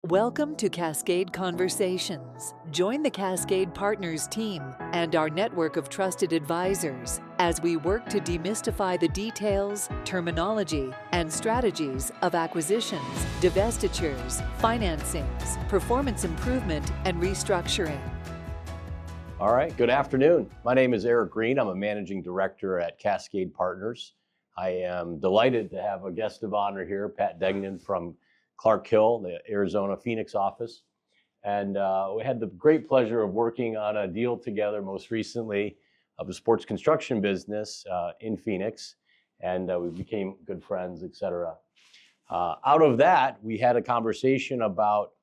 Welcome to Cascade Conversations. Join the Cascade Partners team and our network of trusted advisors as we work to demystify the details, terminology, and strategies of acquisitions, divestitures, financings, performance improvement, and restructuring. All right, good afternoon. My name is Eric Green. I'm a managing director at Cascade Partners. I am delighted to have a guest of honor here, Pat Degnan from Clark Hill, the Arizona Phoenix office. And we had the great pleasure of working on a deal together most recently of a sports construction business in Phoenix. And we became good friends, et cetera. Out of that, we had a conversation about,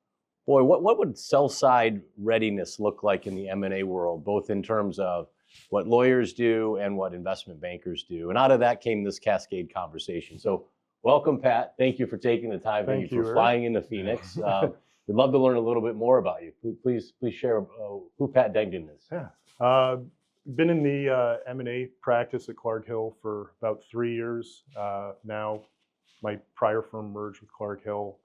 boy, what would sell-side readiness look like in the M&A world, both in terms of what lawyers do and what investment bankers do. And out of that came this Cascade conversation. So welcome, Pat. Thank you for taking the time. Thank you for flying into Phoenix. We'd love to learn a little bit more about you. Please share who Pat Degnan is. Yeah. Been in the M&A practice at Clark Hill for about 3 years now. My prior firm merged with Clark Hill.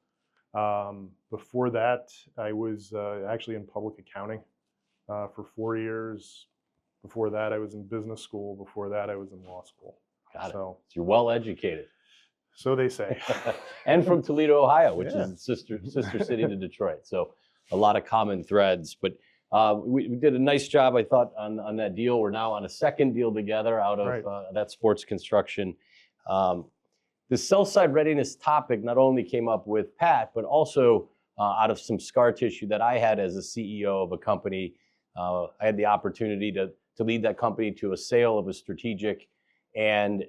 Before that, I was actually in public accounting for 4 years. Before that, I was in business school. Before that, I was in law school. Got it. So you're well educated. So they say. And from Toledo, Ohio, which is sister city to Detroit. So a lot of common threads. But we did a nice job, I thought, on that deal. We're now on a second deal together out of that sports construction. The sell-side readiness topic not only came up with Pat, but also out of some scar tissue that I had as a CEO of a company. I had the opportunity to lead that company to a sale of a strategic. And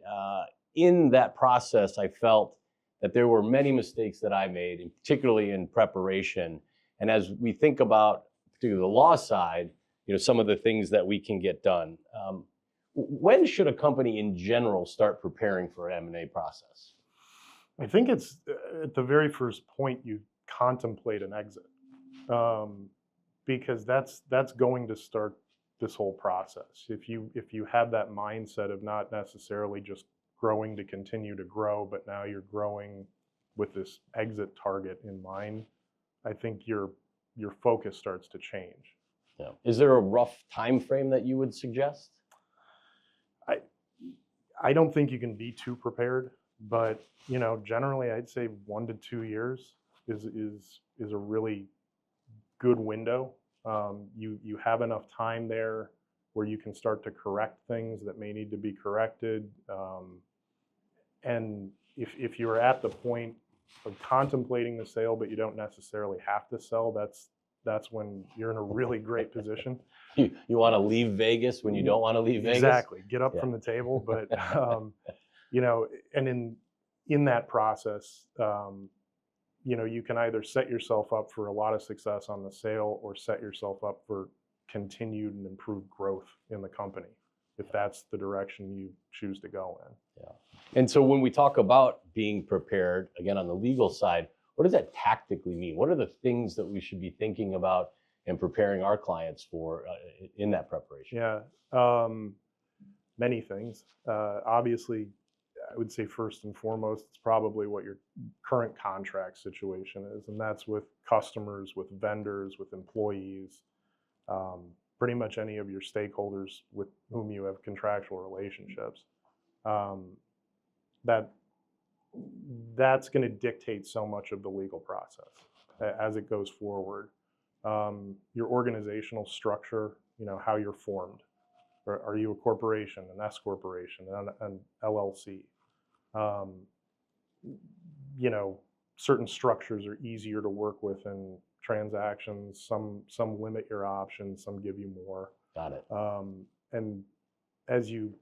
in that process, I felt that there were many mistakes that I made, and particularly in preparation. And as we think about, particularly the law side, some of the things that we can get done. When should a company in general start preparing for an M&A process? I think it's at the very first point you contemplate an exit, because that's going to start this whole process. If you have that mindset of not necessarily just growing to continue to grow, but now you're growing with this exit target in mind, I think your focus starts to change. Yeah. Is there a rough time frame that you would suggest? I don't think you can be too prepared, but generally I'd say 1 to 2 years is a really good window. You have enough time there where you can start to correct things that may need to be corrected. And if you're at the point of contemplating the sale, but you don't necessarily have to sell, that's when you're in a really great position. You want to leave Vegas when you don't want to leave Vegas? Exactly. Get up from the table. But, and in that process, you can either set yourself up for a lot of success on the sale or set yourself up for continued and improved growth in the company, if that's the direction you choose to go in. Yeah. And so when we talk about being prepared, again, on the legal side, what does that tactically mean? What are the things that we should be thinking about and preparing our clients for in that preparation? Yeah, many things. Obviously, I would say first and foremost, it's probably what your current contract situation is, and that's with customers, with vendors, with employees, pretty much any of your stakeholders with whom you have contractual relationships. That's going to dictate so much of the legal process as it goes forward. Your organizational structure, how you're formed. Are you a corporation, an S corporation, an LLC? Certain structures are easier to work with in transactions. Some limit your options, some give you more. Got it. And as you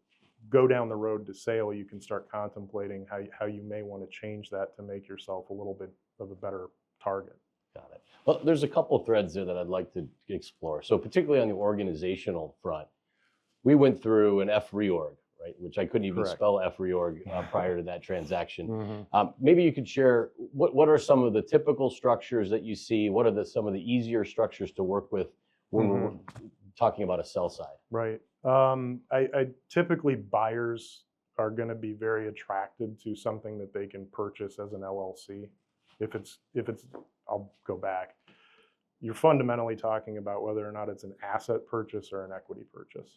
go down the road to sale, you can start contemplating how you may want to change that to make yourself a little bit of a better target. Got it. Well, there's a couple of threads there that I'd like to explore. So particularly on the organizational front, we went through an F reorg, right? Which I couldn't even spell F reorg prior to that transaction. Mm-hmm. Maybe you could share what are some of the typical structures that you see? What are some of the easier structures to work with when we're talking about a sell side? Right. I typically buyers are going to be very attracted to something that they can purchase as an LLC. If it's I'll go back. You're fundamentally talking about whether or not it's an asset purchase or an equity purchase.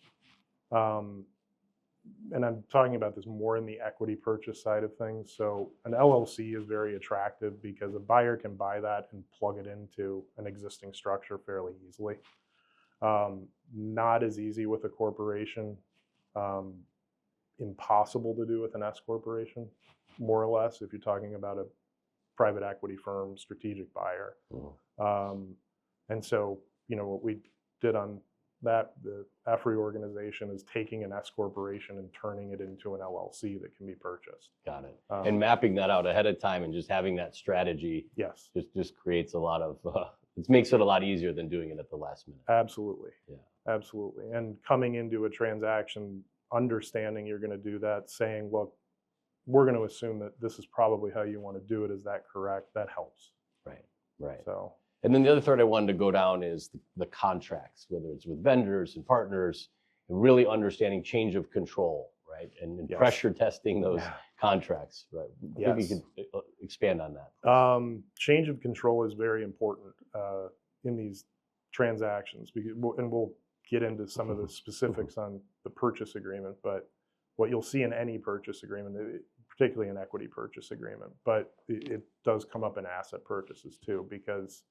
And I'm talking about this more in the equity purchase side of things. So an LLC is very attractive because a buyer can buy that and plug it into an existing structure fairly easily. Not as easy with a corporation. Impossible to do with an S corporation, more or less, if you're talking about a private equity firm, strategic buyer. And so, what we did on that, the F reorganization, is taking an S corporation and turning it into an LLC that can be purchased. Got it. And mapping that out ahead of time and just having that strategy, yes, just creates a lot of, it makes it a lot easier than doing it at the last minute. Absolutely. Yeah. Absolutely. And coming into a transaction, understanding you're going to do that, saying, look, we're going to assume that this is probably how you want to do it. Is that correct? That helps. Right. So. And then the other thread I wanted to go down is the contracts, whether it's with vendors and partners, and really understanding change of control, right? And Yes. pressure testing those contracts, right? Yes. Maybe you could expand on that. Change of control is very important in these transactions, and we'll get into some of the specifics on the purchase agreement, but what you'll see in any purchase agreement, particularly an equity purchase agreement, but it does come up in asset purchases too, because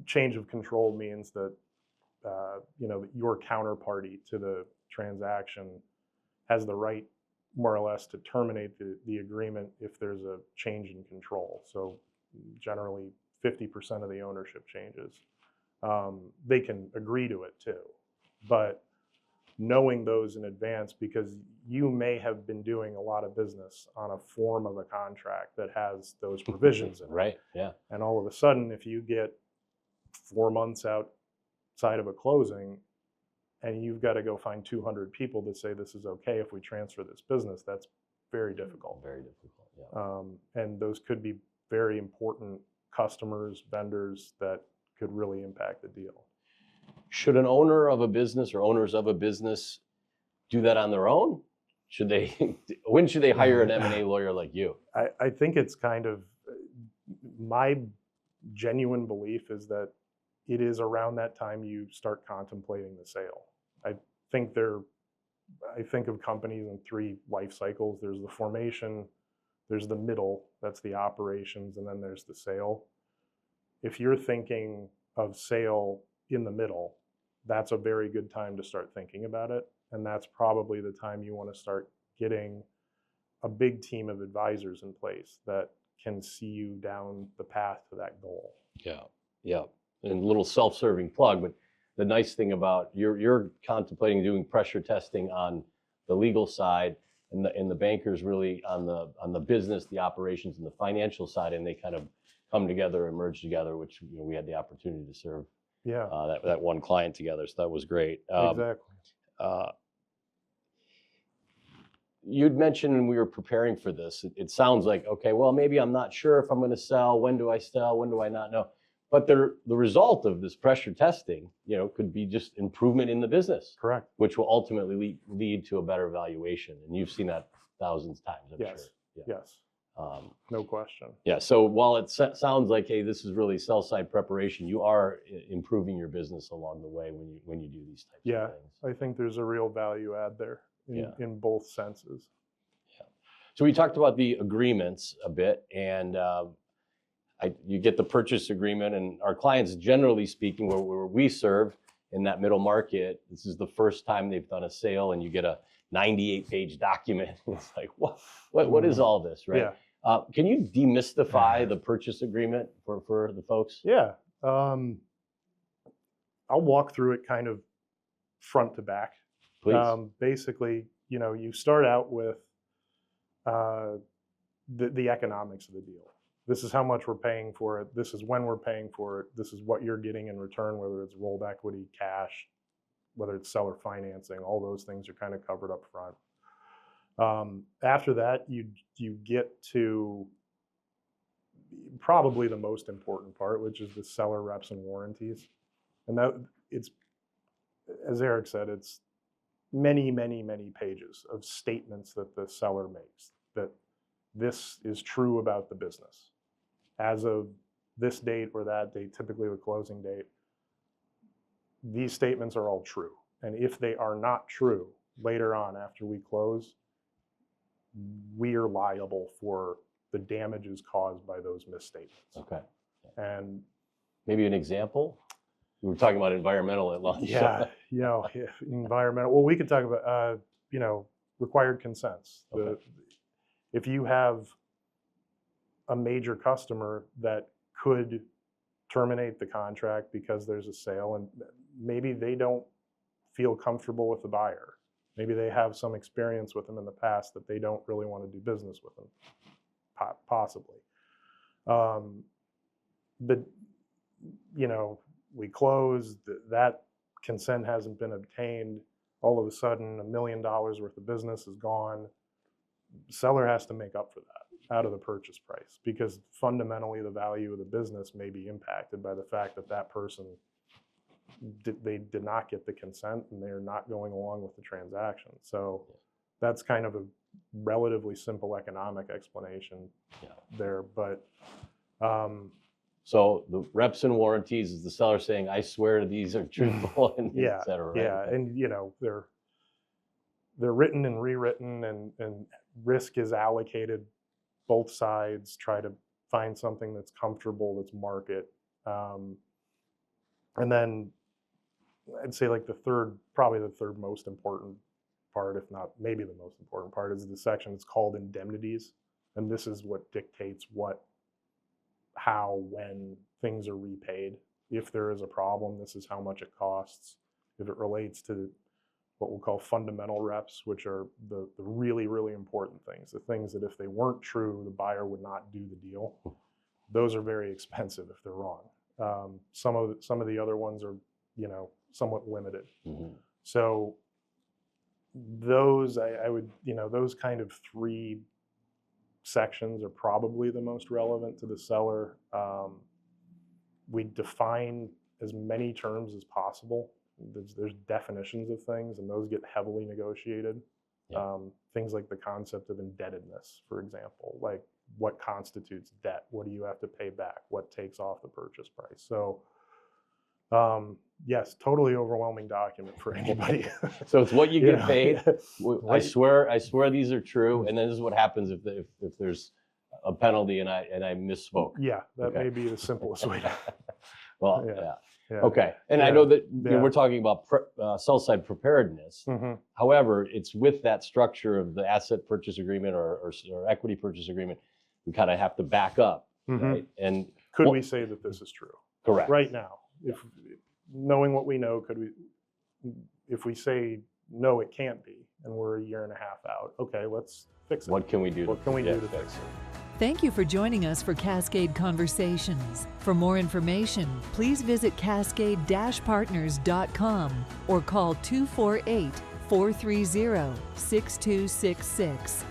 change of control means that your counterparty to the transaction has the right, more or less, to terminate the agreement if there's a change in control. So generally 50% of the ownership changes. They can agree to it too, but knowing those in advance, because you may have been doing a lot of business on a form of a contract that has those provisions in it. Right, yeah. And all of a sudden, if you get 4 months outside of a closing and you've got to go find 200 people to say this is okay if we transfer this business, that's very difficult. Very difficult, yeah. And those could be very important customers, vendors that could really impact the deal. Should an owner of a business or owners of a business do that on their own? When should they hire an M&A lawyer like you? I think it's kind of, my genuine belief is that it is around that time you start contemplating the sale. I think of companies in 3 life cycles. There's the formation, there's the middle, that's the operations, and then there's the sale. If you're thinking of sale in the middle, that's a very good time to start thinking about it. And that's probably the time you want to start getting a big team of advisors in place that can see you down the path to that goal. Yeah. And a little self-serving plug, but the nice thing about you're contemplating doing pressure testing on the legal side, and the bankers really on the business, the operations, and the financial side, and they kind of come together and merge together, which we had the opportunity to serve that one client together, so that was great. Exactly. You'd mentioned when we were preparing for this, it sounds like, okay, well, maybe I'm not sure if I'm going to sell. When do I sell? When do I not know? But the result of this pressure testing, could be just improvement in the business. Correct. Which will ultimately lead to a better valuation. And you've seen that thousands of times, I'm Yes. sure. Yes. No question. Yeah. So while it sounds like, hey, this is really sell-side preparation, you are improving your business along the way when you do these types of things. I think there's a real value add there in both senses. Yeah. So we talked about the agreements a bit, and you get the purchase agreement, and our clients, generally speaking, where we serve in that middle market, this is the first time they've done a sale, and you get a 98-page document. It's like, what is all this, right? Yeah. Can you demystify the purchase agreement for the folks? Yeah. I'll walk through it kind of front to back. Please. Basically, you start out with the economics of the deal. This is how much we're paying for it. This is when we're paying for it. This is what you're getting in return, whether it's rolled equity, cash, whether it's seller financing. All those things are kind of covered up front. After that, you get to probably the most important part, which is the seller reps and warranties. And that it's, as Eric said, it's many, many, many pages of statements that the seller makes that this is true about the business. As of this date or that date, typically the closing date, these statements are all true. And if they are not true later on after we close, we are liable for the damages caused by those misstatements. Okay. And Maybe an example? We were talking about environmental at lunch. yeah, environmental. Well, we could talk about, required consents. Okay. If you have a major customer that could terminate the contract because there's a sale and maybe they don't feel comfortable with the buyer. Maybe they have some experience with them in the past that they don't really want to do business with them, possibly. But, we close, that consent hasn't been obtained. All of a sudden, $1 million worth of business is gone. The seller has to make up for that out of the purchase price, because fundamentally the value of the business may be impacted by the fact that that person they did not get the consent and they're not going along with the transaction. So that's kind of a relatively simple economic explanation there. But so the reps and warranties is the seller saying, "I swear these are truthful," and yeah, et cetera, right? yeah, and they're written and rewritten, and risk is allocated. Both sides try to find something that's comfortable, that's market, and then I'd say like probably the third most important part, if not maybe the most important part, is the section that's called indemnities, and this is what dictates how, when things are repaid. If there is a problem, this is how much it costs. If it relates to what we'll call fundamental reps, which are the really, really important things, the things that if they weren't true, the buyer would not do the deal. Those are very expensive if they're wrong. Some of the other ones are, somewhat limited. Mm-hmm. So those, I would, those kind of three sections are probably the most relevant to the seller. We define as many terms as possible. There's definitions of things, and those get heavily negotiated. Yeah. Things like the concept of indebtedness, for example, like what constitutes debt, what do you have to pay back, what takes off the purchase price. So yes, totally overwhelming document for anybody. So it's what you get paid. Right. I swear these are true, and then this is what happens if there's a penalty and I misspoke. Yeah, that Okay. may be the simplest way to. Well, Yeah. Yeah. Okay, and I Yeah. know that Yeah. we're talking about sell-side preparedness. Mm-hmm. However, it's with that structure of the asset purchase agreement or equity purchase agreement, we kind of have to back up, Mm-hmm. right? And Could we say that this is true correct. right now? If knowing what we know, if we say no, it can't be, and we're a year and a half out, okay, let's fix it. What can we do? What can we do to fix it? Thank you for joining us for Cascade Conversations. For more information, please visit cascade-partners.com or call 248-430-6266.